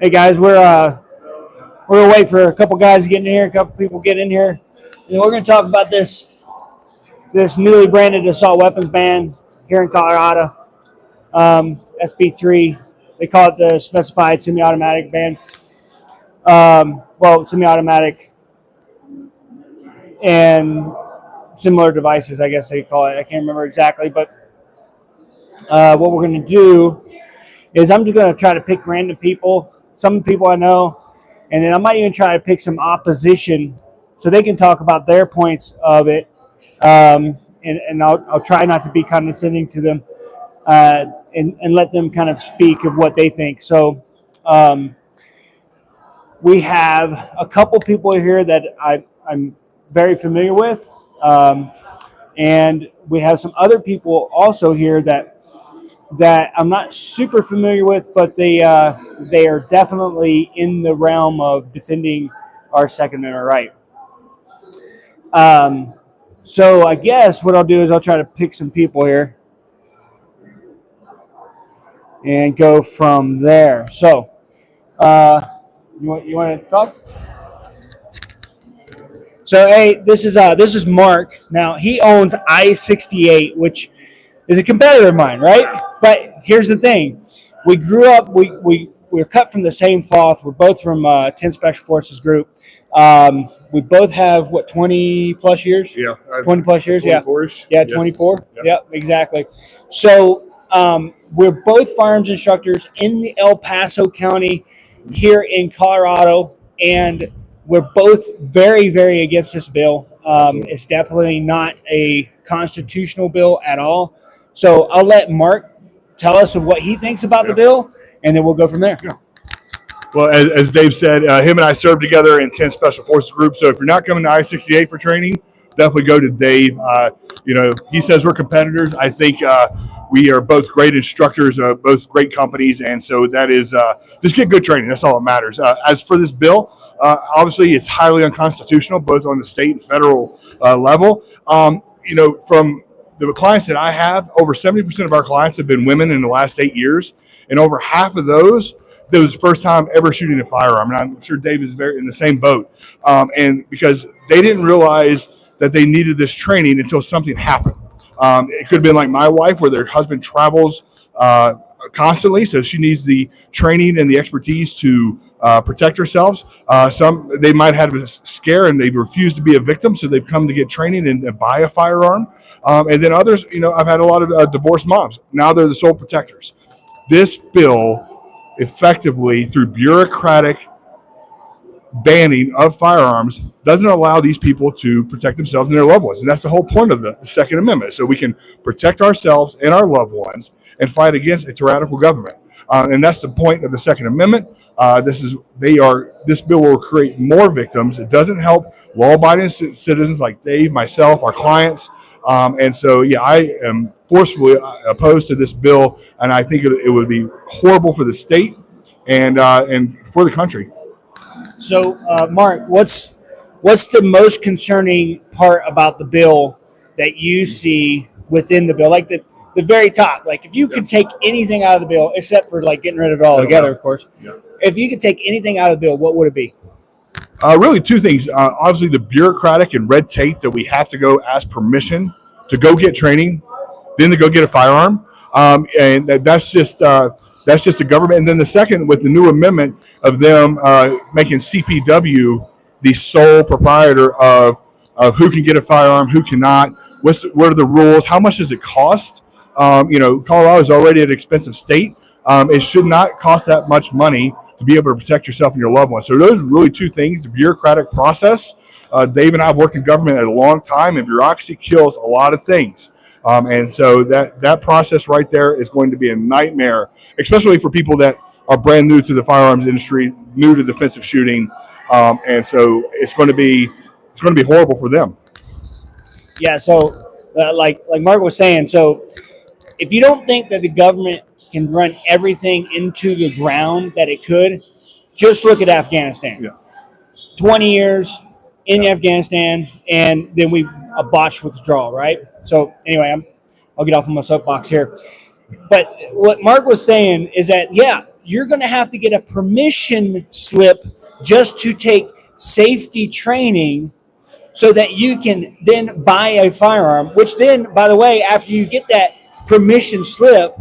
Hey guys, we're gonna wait for a couple guys to get in here, a couple people get in here, and we're gonna talk about this newly branded assault weapons ban here in Colorado. SB3, they call it the specified semi-automatic ban. Semi-automatic and similar devices, I guess they call it. I can't remember exactly, but what we're gonna do is I'm just gonna try to pick random people, some people I know, and then I might even try to pick some opposition so they can talk about their points of it. And I'll try not to be condescending to them and let them kind of speak of what they think. So we have a couple people here that I'm very familiar with. And we have some other people also here that I'm not super familiar with, but they are definitely in the realm of defending our Second Amendment right. So I guess what I'll do is I'll try to pick some people here and go from there. So you want to talk? So hey, this is Mark. Now he owns I-68, which is a competitor of mine, right? But here's the thing: we grew up, we're cut from the same cloth. We're both from 10 Special Forces group. We both have 20 plus years. Yeah, 20 plus years. Yeah, 24. Yeah. Yep, exactly. So we're both firearms instructors in the El Paso County here in Colorado, and we're both very, very against this bill. It's definitely not a constitutional bill at all. So I'll let Mark tell us of what he thinks about the bill, and then we'll go from there. Yeah. Well, as Dave said, him and I served together in 10 Special Forces Group. So if you're not coming to I-68 for training, definitely go to Dave. He says we're competitors. I think we are both great instructors, both great companies. And so that is just get good training. That's all that matters. As for this bill, obviously it's highly unconstitutional, both on the state and federal level. From the clients that I have, over 70% of our clients have been women in the last 8 years. And over half of those, that was the first time ever shooting a firearm. And I'm sure Dave is very in the same boat. And because they didn't realize that they needed this training until something happened. It could have been like my wife, where their husband travels constantly, so she needs the training and the expertise to protect herself. Some they might have a scare and they've refused to be a victim, so they've come to get training and buy a firearm. And then others, I've had a lot of divorced moms. Now they're the sole protectors. This bill, effectively through bureaucratic banning of firearms, doesn't allow these people to protect themselves and their loved ones. And that's the whole point of the Second Amendment, so we can protect ourselves and our loved ones and fight against a tyrannical government. And that's the point of the Second Amendment. This bill will create more victims. It doesn't help law-abiding citizens like Dave, myself, our clients. And so, I am forcefully opposed to this bill, and I think it would be horrible for the state and for the country. So, Mark, what's the most concerning part about the bill that you see within the bill? Like the very top. Like if you could take anything out of the bill, except for like getting rid of it all together, of course. Yeah. If you could take anything out of the bill, what would it be? Really two things. Obviously, the bureaucratic and red tape that we have to go ask permission to go get training, then to go get a firearm. And that's just the government. And then the second, with the new amendment of them making CPW the sole proprietor of who can get a firearm, who cannot, what are the rules, how much does it cost? Colorado is already an expensive state. It should not cost that much money to be able to protect yourself and your loved ones. So those are really two things: the bureaucratic process. Dave and I have worked in government a long time, and bureaucracy kills a lot of things. And so that process right there is going to be a nightmare, especially for people that are brand new to the firearms industry, new to defensive shooting. And so it's going to be horrible for them. Yeah. So like Mark was saying, so if you don't think that the government can run everything into the ground that it could, just look at Afghanistan. Yeah. 20 years in Afghanistan, and then a botched withdrawal, right? So anyway, I'll get off of my soapbox here. But what Mark was saying is that, you're going to have to get a permission slip just to take safety training so that you can then buy a firearm, which then, by the way, after you get that permission slip,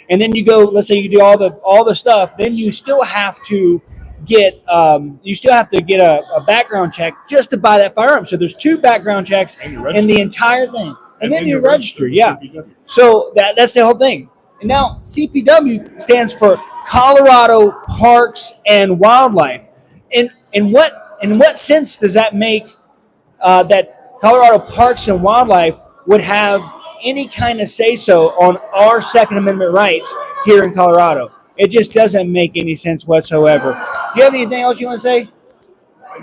and then you go, let's say you do all the stuff, then you still have to get a background check just to buy that firearm. So there's 2 background checks in the entire thing, and then you register. Yeah. So that's the whole thing. And now CPW stands for Colorado Parks and Wildlife. In what sense does that make that Colorado Parks and Wildlife would have any kind of say-so on our Second Amendment rights here in Colorado? It just doesn't make any sense whatsoever. Do you have anything else you want to say?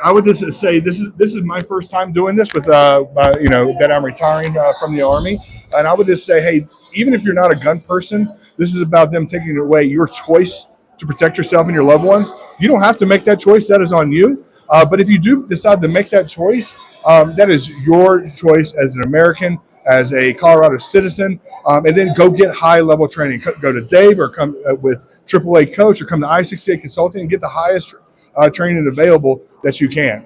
I would just say this is my first time doing this with that I'm retiring from the Army, and I would just say, hey, even if you're not a gun person, this is about them taking away your choice to protect yourself and your loved ones. You don't have to make that choice; that is on you. But if you do decide to make that choice, that is your choice as an American, as a Colorado citizen, and then go get high-level training. Go to Dave or come with A Coach or come to I-68 Consulting and get the highest training available that you can.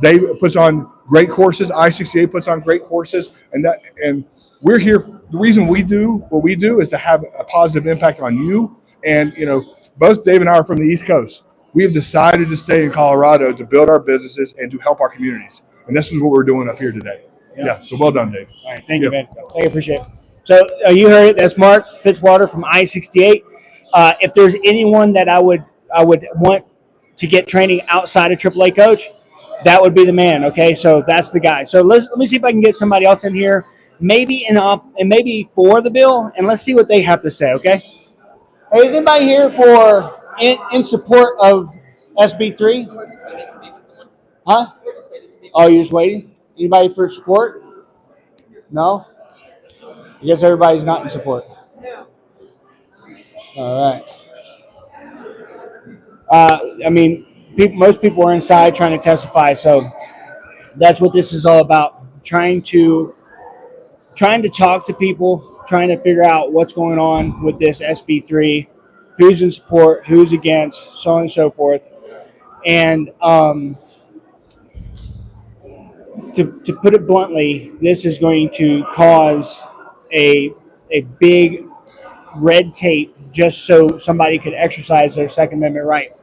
Dave puts on great courses. I-68 puts on great courses, and we're here. The reason we do what we do is to have a positive impact on you. And both Dave and I are from the East Coast. We have decided to stay in Colorado to build our businesses and to help our communities. And this is what we're doing up here today. Yeah. So well done, Dave. All right. Thank you, man. I appreciate it. So you heard it. That's Mark Fitzwater from I-68. If there's anyone that I would want to get training outside of A Coach, that would be the man. Okay. So that's the guy. So let me see if I can get somebody else in here, maybe maybe for the bill, and let's see what they have to say. Okay. Hey, is anybody here for in support of SB3? Huh? Oh, you're just waiting? Anybody for support? No? I guess everybody's not in support. All right. Most people are inside trying to testify, so that's what this is all about. Trying to talk to people, trying to figure out what's going on with this SB3, who's in support, who's against, so on and so forth. And to put it bluntly, this is going to cause a big red tape just so somebody could exercise their Second Amendment right.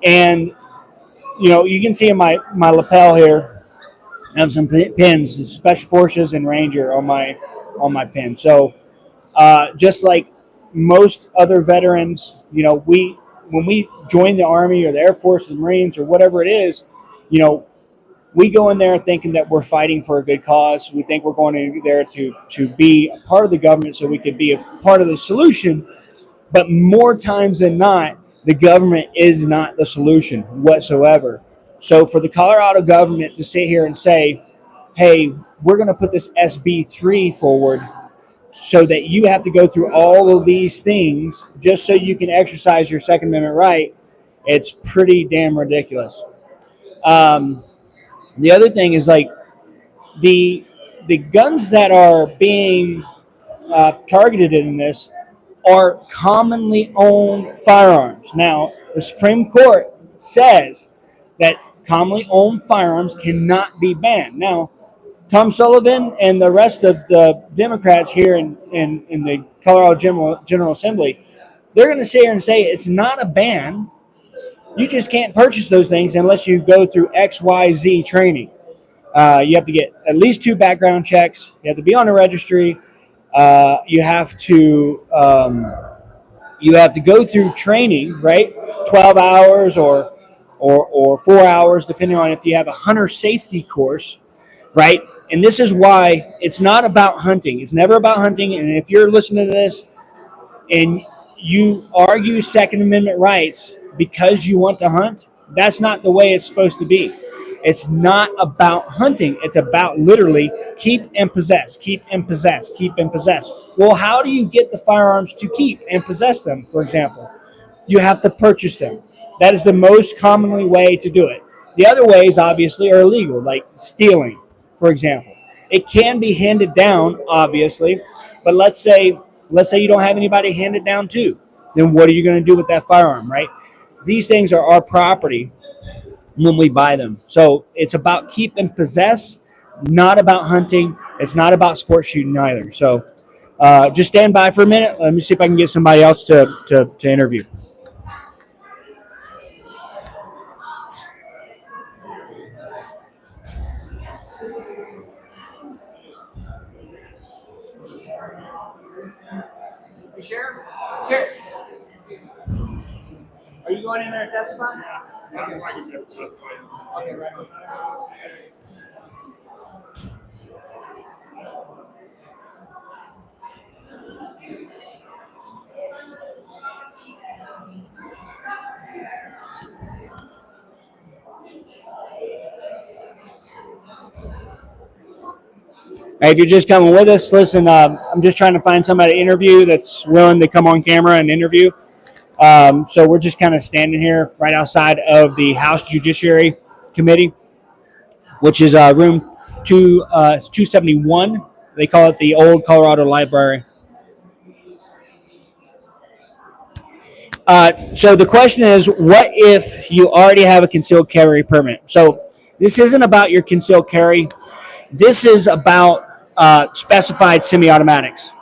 And you can see in my lapel here, I have some pins, Special Forces and Ranger on my pin. So just like most other veterans, when we join the Army or the Air Force or the Marines or whatever it is, we go in there thinking that we're fighting for a good cause. We think we're going in there to be a part of the government so we could be a part of the solution. But more times than not, the government is not the solution whatsoever. So for the Colorado government to sit here and say, hey, we're going to put this SB3 forward so that you have to go through all of these things just so you can exercise your Second Amendment right, it's pretty damn ridiculous. The other thing is like the guns that are being targeted in this are commonly owned firearms. Now, the Supreme Court says that commonly owned firearms cannot be banned. Now, Tom Sullivan and the rest of the Democrats here in the Colorado General Assembly, they're going to sit here and say it's not a ban. You just can't purchase those things unless you go through XYZ training. You have to get at least 2 background checks. You have to be on a registry. You have to go through training, right? 12 hours or 4 hours, depending on if you have a hunter safety course, right? And this is why it's not about hunting. It's never about hunting. And if you're listening to this and you argue Second Amendment rights because you want to hunt, that's not the way it's supposed to be. It's not about hunting. It's about literally keep and possess, keep and possess, keep and possess. Well, how do you get the firearms to keep and possess them, for example? You have to purchase them. That is the most commonly way to do it. The other ways, obviously, are illegal, like stealing, for example. It can be handed down, obviously, but let's say you don't have anybody hand it down to. then what are you going to do with that firearm, right? These things are our property when we buy them. So it's about keep and possess, not about hunting. It's not about sports shooting either. So just stand by for a minute. Let me see if I can get somebody else to interview. Sheriff? Sheriff? Are you going in there to testify? Yeah. Okay, right. Hey, if you're just coming with us, listen, I'm just trying to find somebody to interview that's willing to come on camera and interview. So we're just kind of standing here right outside of the House Judiciary Committee, which is room 271. They call it the Old Colorado Library. So the question is, what if you already have a concealed carry permit? So this isn't about your concealed carry. This is about specified semi-automatics.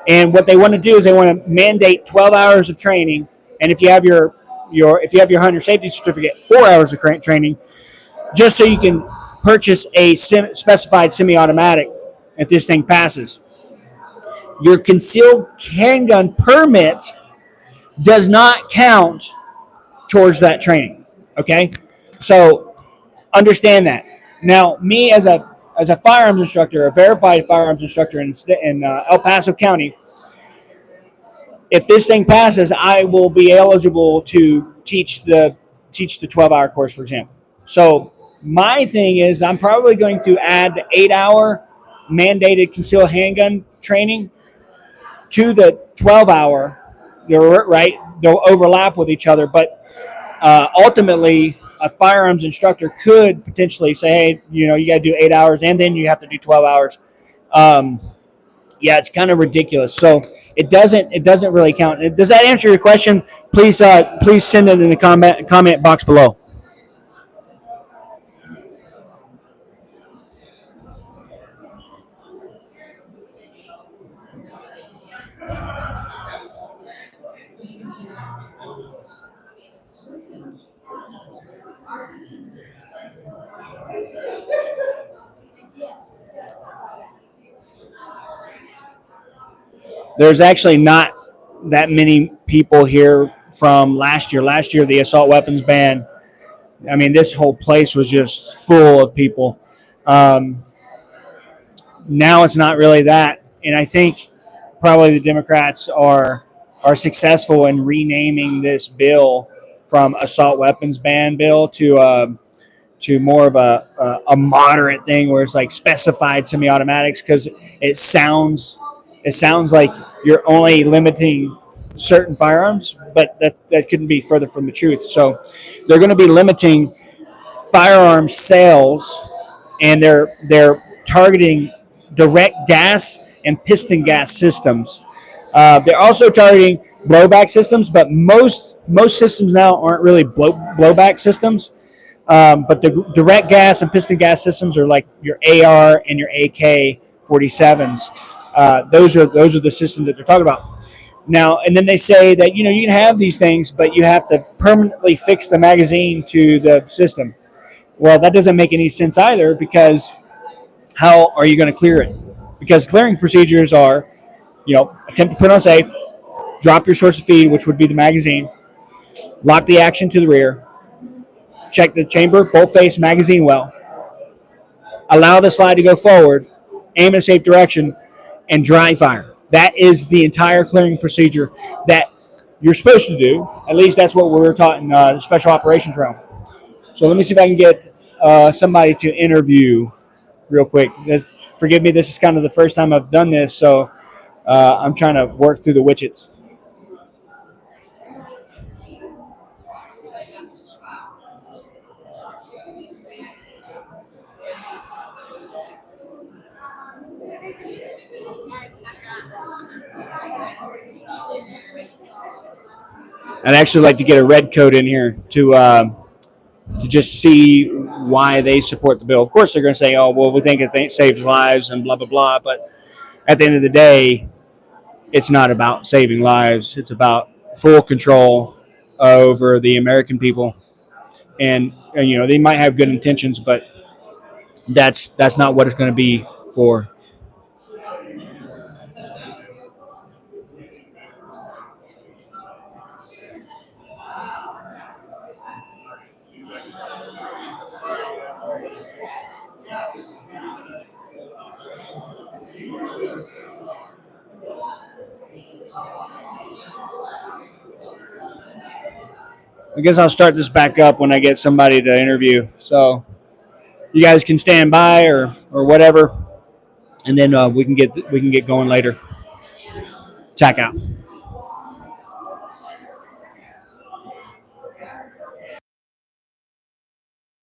And what they want to do is they want to mandate 12 hours of training. And if you have your hunter safety certificate, 4 hours of training, just so you can purchase a specified semi-automatic if this thing passes. Your concealed handgun permit does not count towards that training. Okay, so understand that. Now, me as a firearms instructor, a verified firearms instructor in El Paso County, if this thing passes, I will be eligible to teach the 12-hour course, for example. So my thing is, I'm probably going to add the 8-hour mandated concealed handgun training to the 12-hour. You're right; they'll overlap with each other, but ultimately, a firearms instructor could potentially say, "Hey, you got to do 8 hours, and then you have to do 12 hours." Yeah, it's kind of ridiculous. So it doesn't really count. Does that answer your question? Please send it in the comment box below. There's actually not that many people here from last year. Last year, the assault weapons ban. I mean, this whole place was just full of people. Now it's not really that, and I think probably the Democrats are successful in renaming this bill from assault weapons ban bill to more of a moderate thing where it's like specified semi-automatics, because it sounds like you're only limiting certain firearms, but that couldn't be further from the truth. So they're going to be limiting firearm sales, and they're targeting direct gas and piston gas systems. They're also targeting blowback systems, but most systems now aren't really blowback systems. But the direct gas and piston gas systems are like your AR and your AK-47s. Those are the systems that they're talking about now. And then they say that you can have these things, but you have to permanently fix the magazine to the system. Well, that doesn't make any sense either, because how are you going to clear it? Because clearing procedures are, attempt to put on safe, drop your source of feed, which would be the magazine, lock the action to the rear, check the chamber, bolt face, magazine well, allow the slide to go forward, aim in a safe direction, and dry fire. That is the entire clearing procedure that you're supposed to do. At least that's what we were taught in the special operations realm. So let me see if I can get somebody to interview real quick. Forgive me, this is kind of the first time I've done this, so I'm trying to work through the widgets. I'd actually like to get a red coat in here to just see why they support the bill. Of course, they're going to say, "Oh, well, we think it saves lives and blah blah blah." But at the end of the day, it's not about saving lives. It's about full control over the American people. And you know, they might have good intentions, but that's not what it's going to be for. I guess I'll start this back up when I get somebody to interview. So you guys can stand by or whatever, and then we can get going later. Check out.